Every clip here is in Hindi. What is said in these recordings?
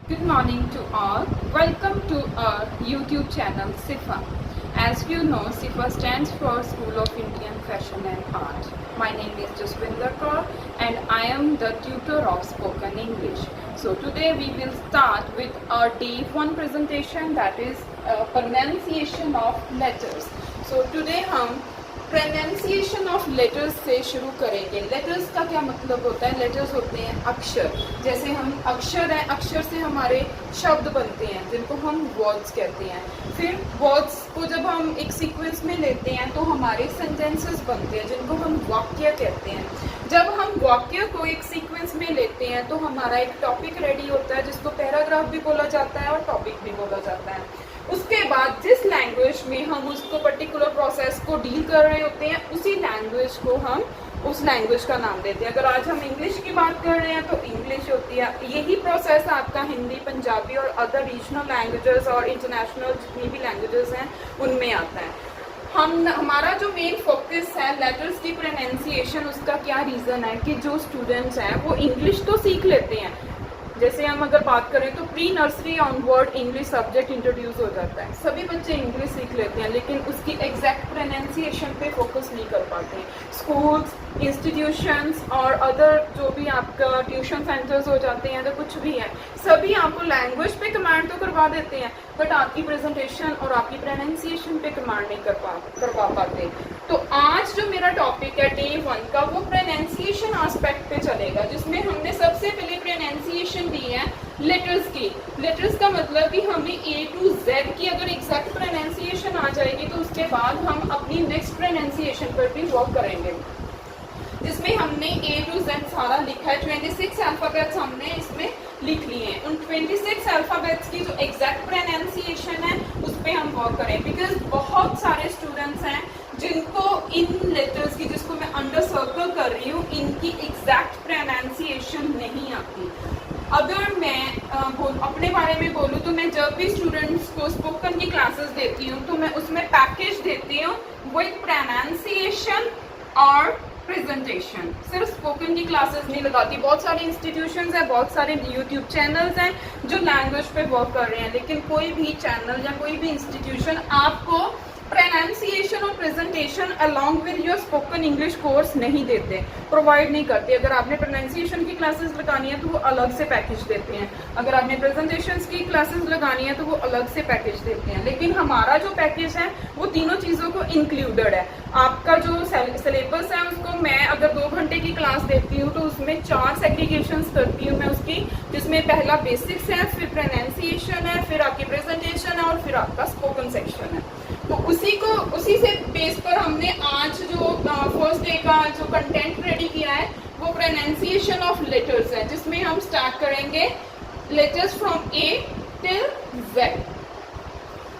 Good morning to all. Welcome to our YouTube channel SIFA. As you know, SIFA stands for School of Indian Fashion and Art. My name is Jaswinder Kaur and I am the tutor of spoken English. So today we will start with our day 1 presentation, that is pronunciation of letters. So today हम प्रोनाउंसिएशन ऑफ लेटर्स से शुरू करेंगे। लेटर्स का क्या मतलब होता है? लेटर्स होते हैं अक्षर। जैसे हम अक्षर हैं, अक्षर से हमारे शब्द बनते हैं जिनको हम वर्ड्स कहते हैं। फिर वर्ड्स को जब हम एक सीक्वेंस में लेते हैं तो हमारे सेंटेंसेस बनते हैं जिनको हम वाक्य कहते हैं। जब हम वाक्य को एक सीक्वेंस में लेते हैं तो हमारा एक टॉपिक रेडी होता है जिसको पैराग्राफ भी बोला जाता है और टॉपिक भी बोला जाता है। उसके बाद जिस लैंग्वेज में हम उसको पर्टिकुलर प्रोसेस को डील कर रहे होते हैं उसी लैंग्वेज को हम उस लैंग्वेज का नाम देते हैं। अगर आज हम इंग्लिश की बात कर रहे हैं तो इंग्लिश होती है। यही प्रोसेस आपका हिंदी, पंजाबी और अदर रीजनल लैंग्वेजेस और इंटरनेशनल जितनी भी लैंग्वेजेस हैं उनमें आता है। हमारा जो मेन फोकस है लेटर्स की प्रोनाउंसिएशन, उसका क्या रीज़न है कि जो स्टूडेंट्स हैं वो इंग्लिश तो सीख लेते हैं। जैसे हम अगर बात करें तो pre nursery onward English subject introduce हो जाता है, सभी बच्चे इंग्लिश सीख लेते हैं लेकिन उसकी एग्जैक्ट प्रोनाउंसिएशन पे फोकस नहीं कर पाते। स्कूल्स, इंस्टीट्यूशंस और अदर जो भी आपका ट्यूशन सेंटर्स हो जाते हैं तो कुछ भी है, सभी आपको लैंग्वेज पे कमांड तो करवा देते हैं बट आपकी प्रेजेंटेशन और आपकी प्रोनाउंसिएशन पे कमांड नहीं करवा पाते। तो आज जो मेरा टॉपिक है डे 1 का, वो प्रोनाउंसिएशन एस्पेक्ट पे चलेगा, जिसमें हमने सबसे पहले प्रोनाउंसिएशन दी है लेटर्स की। लेटर्स का मतलब कि हमें A to Z की अगर एग्जैक्ट प्रोनाउंसिएशन आ जाएगी तो उसके बाद हम अपनी नेक्स्ट प्रोनाउंसिएशन पर भी वर्क करेंगे, जिसमें हमने A to Z सारा लिखा है। 26 अल्फाबेट्स हमने इसमें लिख लिए हैं। उन 26 अल्फाबेट्स की जो एग्जैक्ट प्रोनाउंसिएशन है उस पर हम वर्क करें, बिकॉज बहुत सारे स्टूडेंट्स हैं जिनको इन लेटर्स की, जिसको मैं अंडर सर्कल कर रही हूँ, इनकी एग्जैक्ट प्रोनाउंसिएशन नहीं आती। अगर मैं अपने बारे में बोलूँ तो मैं जब भी स्टूडेंट्स को स्पोकन की क्लासेस देती हूँ तो मैं उसमें पैकेज देती हूँ विद प्रोनाउंसिएशन और प्रेजेंटेशन। सिर्फ स्पोकन की क्लासेस नहीं लगाती। बहुत सारे इंस्टीट्यूशंस हैं, बहुत सारे यूट्यूब चैनल्स हैं जो लैंग्वेज पे वर्क कर रहे हैं, लेकिन कोई भी चैनल या कोई भी इंस्टीट्यूशन आपको प्रोनाउंसिएशन और presentation along with your spoken English course नहीं देते, प्रोवाइड नहीं करते। अगर आपने प्रोनाउंसिएशन की क्लासेस लगानी है तो वो अलग से पैकेज देते हैं, अगर आपने प्रेजेंटेशंस की क्लासेस लगानी है तो वो अलग से पैकेज देते हैं। लेकिन हमारा जो पैकेज है वो तीनों चीज़ों को इंक्लूडेड है। आपका जो सिलेबस है उसको मैं अगर 2 घंटे की क्लास देती हूँ तो उसमें 4 सेग्रीगेशंस करती हूँ मैं उसकी, जिसमें पहला बेसिक्स है, फिर प्रोनाउंसिएशन है, फिर आपकी प्रेजेंटेशन है और फिर आपका स्पोकन सेक्शन है। तो उसी से बेस पर हमने आज जो फर्स्ट डे का जो कंटेंट रेडी किया है वो प्रोनाउंसिएशन ऑफ लेटर्स है, जिसमें हम स्टार्ट करेंगे letters from A till Z।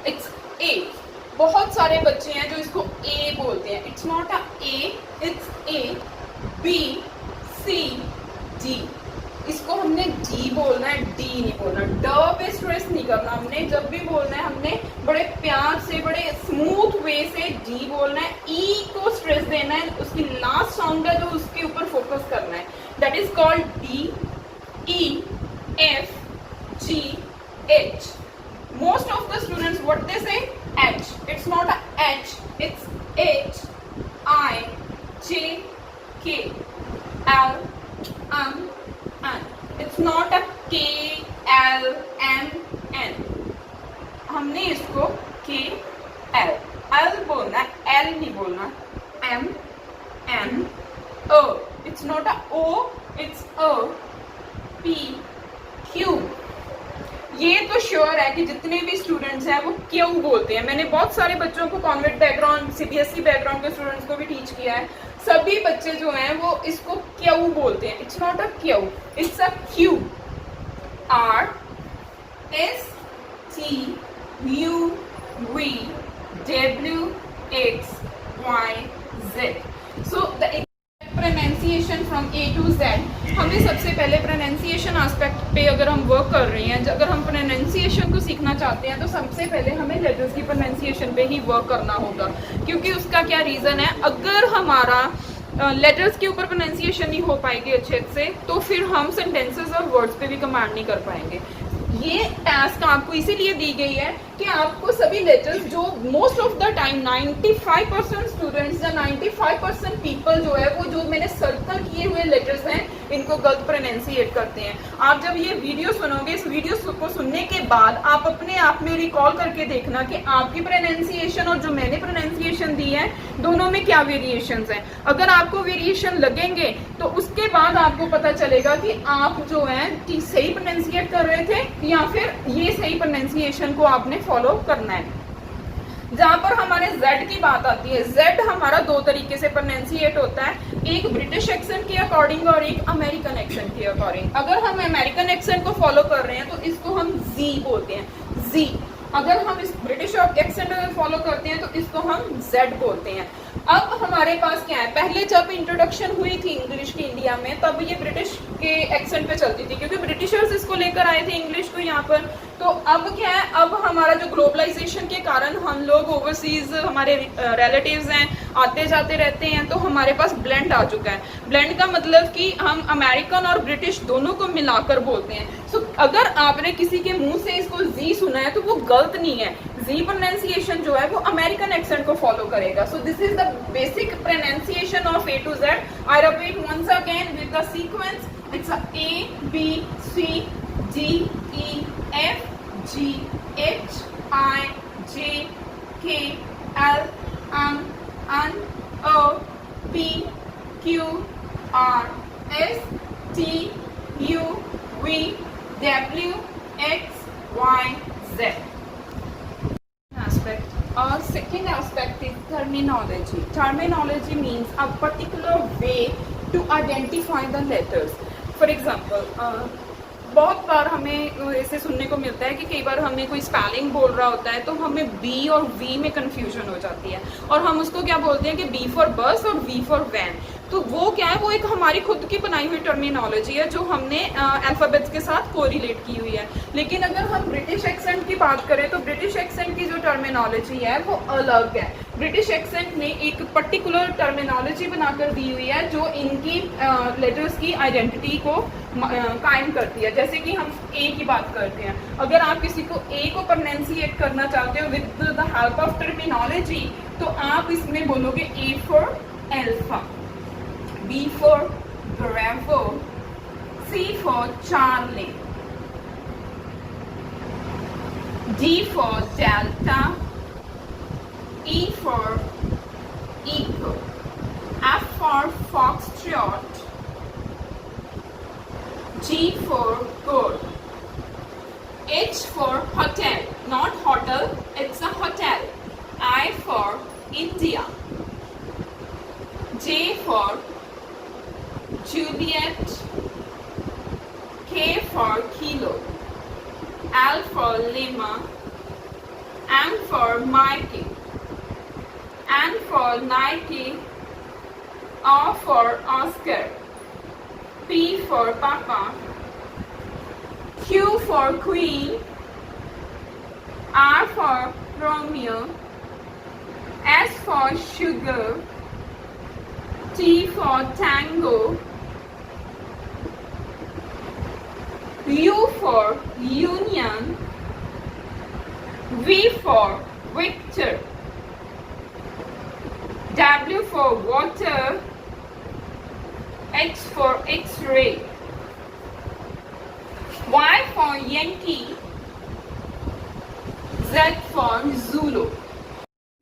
It's A। बहुत सारे बच्चे हैं जो इसको A बोलते हैं। It's not a A, it's A, B, C, D। इसको हमने D बोलना है, D नहीं बोलना। ड पे स्ट्रेस नहीं करना हमने। जब भी बोलना है हमने बड़े प्यार से, बड़े स्मूथ वे से D बोलना है। E को स्ट्रेस देना है, उसकी लास्ट साउंड है जो उसके ऊपर फोकस करना है। That is called D, E, F, G, H। Most of the students what they say H. It's not a H, it's H, I, J, K, L, M, N. It's not a K, L, M, N. हमने इसको K, L, L बोलना है, L नहीं बोलना। M, N, O. It's not a O, it's O, P, Q. ये तो श्योर है कि जितने भी स्टूडेंट्स हैं वो क्यू बोलते हैं। मैंने बहुत सारे बच्चों को कॉन्वेंट बैकग्राउंड, CBSE बैकग्राउंड के स्टूडेंट्स को भी टीच किया है। सभी बच्चे जो हैं वो इसको क्यू बोलते हैं। It's not a Q, it's a Q. R, S, T, U, V, W, X, Y, Z. So the pronunciation from A to Z। हमें सबसे पहले प्रोनाउंसिएशन एस्पेक्ट पे अगर हम वर्क कर रहे हैं, अगर हम प्रोनाउंसिएशन को सीखना चाहते हैं तो सबसे पहले हमें लेटर्स की प्रोनाउंसिएशन पे ही वर्क करना होगा। क्योंकि उसका क्या रीज़न है, अगर हमारा लेटर्स के ऊपर प्रोनाउंसिएशन नहीं हो पाएगी अच्छे से तो फिर हम सेंटेंसेस और वर्ड्स पे भी कमांड नहीं कर पाएंगे। ये टास्क आपको इसीलिए दी गई है कि आपको सभी लेटर्स जो most of the time 95% students या 95% पीपल जो है वो जो मैंने सर्कल किए हुए लेटर्स हैं इनको गलत प्रोनाउंसिएट करते हैं। आप जब ये वीडियो सुनोगे, इस वीडियो को सुनने के बाद आप अपने आप में रिकॉल करके देखना कि आपकी प्रोनाउंसिएशन और जो मैंने प्रोनाउंसिएशन दी है दोनों में क्या वेरिएशंस हैं। अगर आपको वेरिएशन लगेंगे तो उसके बाद आपको पता चलेगा कि आप जो है सही प्रोनाउंसिएट कर रहे थे या फिर ये सही प्रोनाउंसिएशन को आपने फॉलो करना है। जहां पर हमारे Z की बात आती है, Z हमारा दो तरीके से प्रोनाउंसिएट होता है, एक ब्रिटिश एक्सेंट के अकॉर्डिंग और एक अमेरिकन एक्सेंट के अकॉर्डिंग। अगर हम अमेरिकन एक्सेंट को फॉलो कर रहे हैं तो इसको हम Z बोलते हैं, Z। अगर हम इस ब्रिटिश एक्सेंट को फॉलो करते हैं तो इसको हम Z बोलते हैं। अब हमारे पास क्या है, पहले जब इंट्रोडक्शन हुई थी इंग्लिश की इंडिया में तब ये ब्रिटिश के एक्सेंट पे चलती थी क्योंकि ब्रिटिशर्स इसको लेकर आए थे इंग्लिश को यहाँ पर। तो अब क्या है, अब हमारा जो ग्लोबलाइजेशन के कारण हम लोग ओवरसीज हमारे रिलेटिव्स हैं आते जाते रहते हैं तो हमारे पास ब्लेंड आ चुका है। ब्लेंड का मतलब कि हम अमेरिकन और ब्रिटिश दोनों को मिलाकर बोलते हैं। सो अगर आपने किसी के मुंह से इसको जी सुना है तो वो गलत नहीं है, जी प्रोनाउंसिएशन जो है वो अमेरिकन एक्सेंट को फॉलो करेगा। सो this is the basic pronunciation of A to Z. I repeat once again with the sequence. It's A B C D E F G H I J K L M N O P Q R S T U V W X Y Z. Aspect. Our second aspect is terminology. Terminology means a particular way to identify the letters. For example, बहुत बार हमें ऐसे सुनने को मिलता है कि कई बार हमें कोई स्पेलिंग बोल रहा होता है तो हमें बी और वी में कंफ्यूजन हो जाती है और हम उसको क्या बोलते हैं कि बी फॉर बस और वी फॉर वैन। तो वो क्या है, वो एक हमारी खुद की बनाई हुई टर्मिनोलॉजी है जो हमने अल्फाबेट्स के साथ कोरिलेट की हुई है। लेकिन अगर हम ब्रिटिश एक्सेंट की बात करें तो ब्रिटिश एक्सेंट की जो टर्मिनोलॉजी है वो अलग है। ब्रिटिश एक्सेंट ने एक पर्टिकुलर टर्मिनोलॉजी बनाकर दी हुई है जो इनकी लेटर्स की आइडेंटिटी को कायम करती है। जैसे कि हम ए की बात करते हैं, अगर आप किसी को ए को प्रोनाउंसिएट करना चाहते हो with the help of terminology तो आप इसमें बोलोगे A for alpha, B for Bravo, C for Charlie, D for Delta, E for Echo, F for Foxtrot, G for Goat, H for Hotel, not hotel, it's a hotel, I for India, J for Juliet, K for Kilo, L for Lima, M for Mikey, N for Nike, O for Oscar, P for Papa, Q for Queen, R for Romeo, S for Sugar, T for Tango, U for Union, V for Victor, W for Water, X for X-ray, Y for Yankee, Z for Zulu.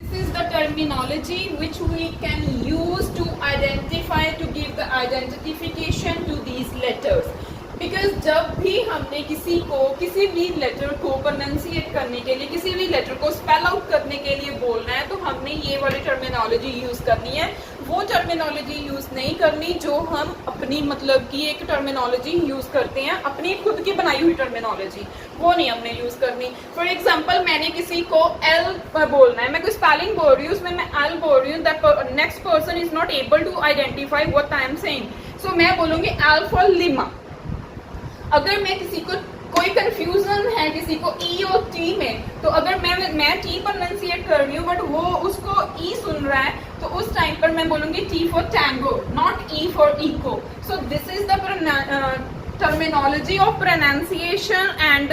This is the terminology which we can use to identify, to give the identification to these letters. Because जब भी हमने किसी भी लेटर को प्रोनाउंसिएट करने के लिए, किसी भी लेटर को स्पेल आउट करने के लिए बोलना है तो हमने ये वाली टर्मिनोलॉजी यूज करनी है। वो टर्मिनोलॉजी यूज नहीं करनी जो हम अपनी मतलब की एक टर्मिनोलॉजी यूज करते हैं, अपनी खुद की बनाई हुई टर्मिनोलॉजी, वो नहीं हमने यूज करनी। फॉर एग्जाम्पल मैंने किसी को एल बोलना है, मैं कोई स्पेलिंग बोल रही हूँ उसमें मैं एल बोल रही हूँ, that next person is not able to identify what I am saying, so मैं बोलूंगी एल फॉर लिमा। अगर मैं किसी को कोई कंफ्यूजन है किसी को ई और टी में, तो अगर मैं टी प्रोनाउंसिएट कर रही हूँ बट वो उसको ई सुन रहा है तो उस टाइम पर मैं बोलूंगी T for tango, not E for echo. So this is the terminology of pronunciation and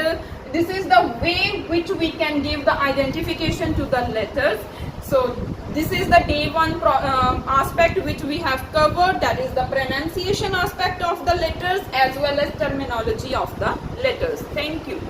this is the way which we can give the identification to the letters. So this is the day one aspect which we have covered, that is the pronunciation aspect of the letters as well as terminology of the letters. Thank you.